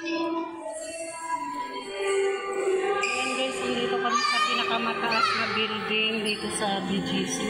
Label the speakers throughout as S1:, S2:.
S1: Ayan guys, dito kami sa pinakamataas na building dito sa BGC.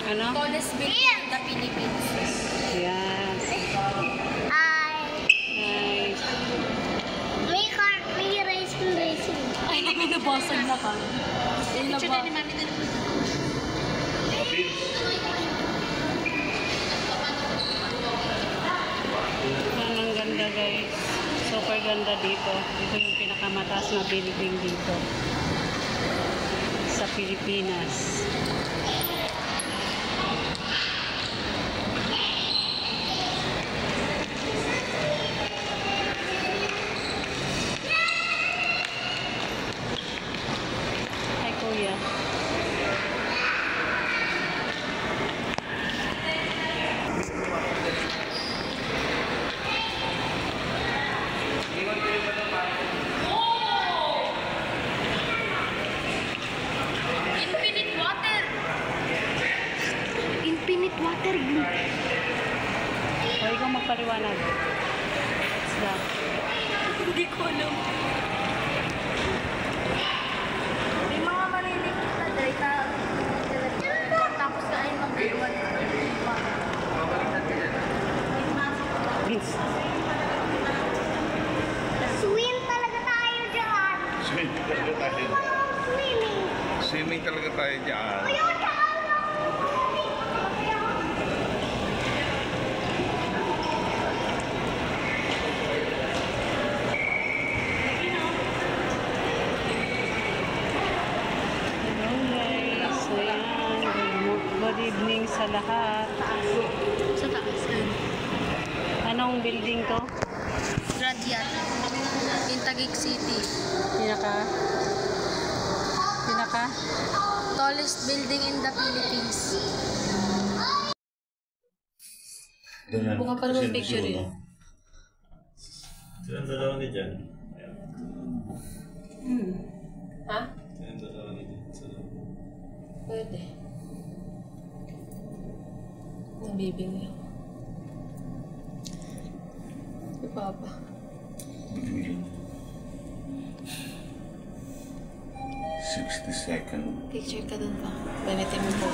S1: Ano?
S2: Tallest building in the Philippines.
S1: Yes. Nice.
S3: May racing.
S2: Ay, may nabasag na ka. Picture na ni Mami dun.
S1: Ang ganda guys. Super ganda dito. Ito yung pinakamataas na building dito sa Pilipinas. Hi Kuya.
S2: Infinite water.
S3: Infinite water.
S1: O ikaw magpaliwanag. What's that?
S2: Hindi ko alam. May mga maliliit na data. Tapos kain mag-iwan.
S1: Vince.
S3: Swim talaga tayo dyan.
S4: Swimming talaga tayo.
S3: Swimming.
S4: Swimming talaga tayo dyan.
S1: Hello guys. Ayan. Good evening sa lahat.
S2: Sa taas.
S1: Anong building to?
S2: Radiant. In Taguig City.
S1: Pinaka?
S2: Tallest building in the Philippines. Buka pa naman picture yun.
S4: Saan dalawa ni dyan?
S2: Ha?
S4: Saan dalawa ni dyan?
S2: Pwede. Nabibing lang. Si Papa.
S4: 60 seconds.
S2: Picture ka dun pa. Balitin mo po.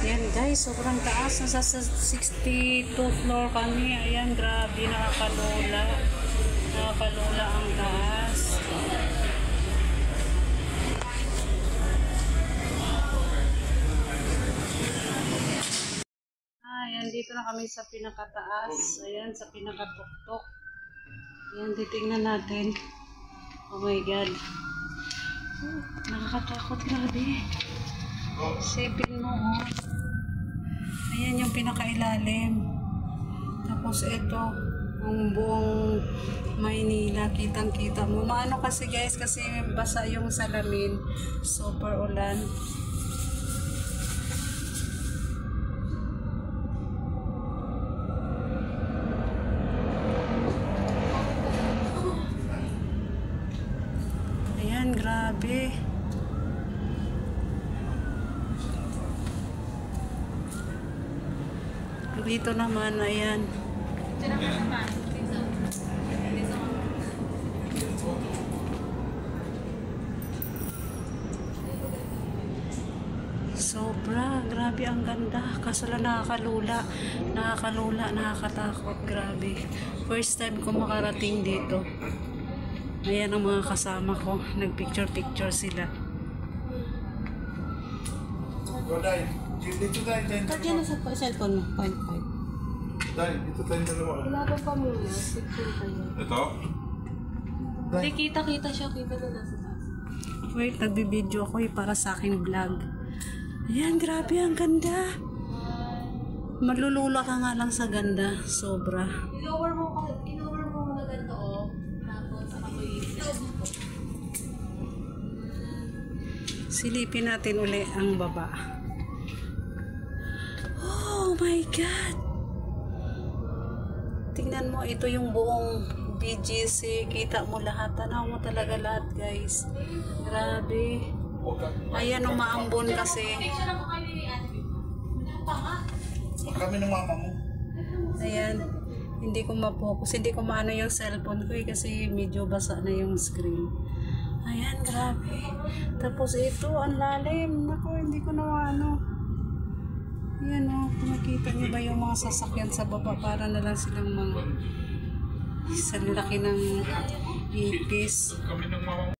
S1: Ayan guys, sobrang taas. Nasa 62 floor kami. Ayan, grabe. Nakakalula. Nakakalula ang taas. Ayan, dito na kami sa pinakataas. Ayan, sa pinakatuktok. Ayan, titingnan natin. Oh my God. Oh, nakakatakot, grabe. Sipin mo, oh. Ayan yung pinakailalim. Tapos ito, ang buong Maynila, kitang-kita mo. Maano kasi guys, kasi basa yung salamin. Super ulan. Ayan, grabe. Dito naman, ayan. Sobra, grabe ang ganda. Kaso lang nakakalula. Nakakalula, nakakatakot. Grabe. First time ko makarating dito. Ayan ang mga kasama ko. Nagpicture-picture sila.
S5: Dahil, dito tayo tayong
S1: Ito dyan na sa cellphone mo, 0.5.
S5: Dahil, dito tayong dalawa.
S2: Ilaban pa muna. Picture pa niya.
S4: Ito?
S2: Hindi, kita siya. Kita na nasa taas.
S1: Wait, nagbibideo ako para sa aking vlog. Ayan, grabe, ang ganda. Malulula ka nga lang sa ganda. Sobra.
S2: I-lower mo muna ganito, oh. Tapos, saka mo
S1: Silipin natin uli ang baba. Oh my God! Tingnan mo, ito yung buong BGC. Kita mo lahat. Tanaw mo talaga lahat, guys. Grabe. Ayan, umaambon kasi.
S5: Kami ng mama mo.
S1: Ayan. Hindi ko ma-focus. Hindi ko maano yung cellphone ko kasi medyo basa na yung screen. Ayan, grabe. Tapos ito, ang lalim. Naku, hindi ko na ano. Ayan o, makita niyo ba yung mga sasakyan sa baba? Para na lang silang mga sa laki ng ipis.
S4: Kami ng mama mo.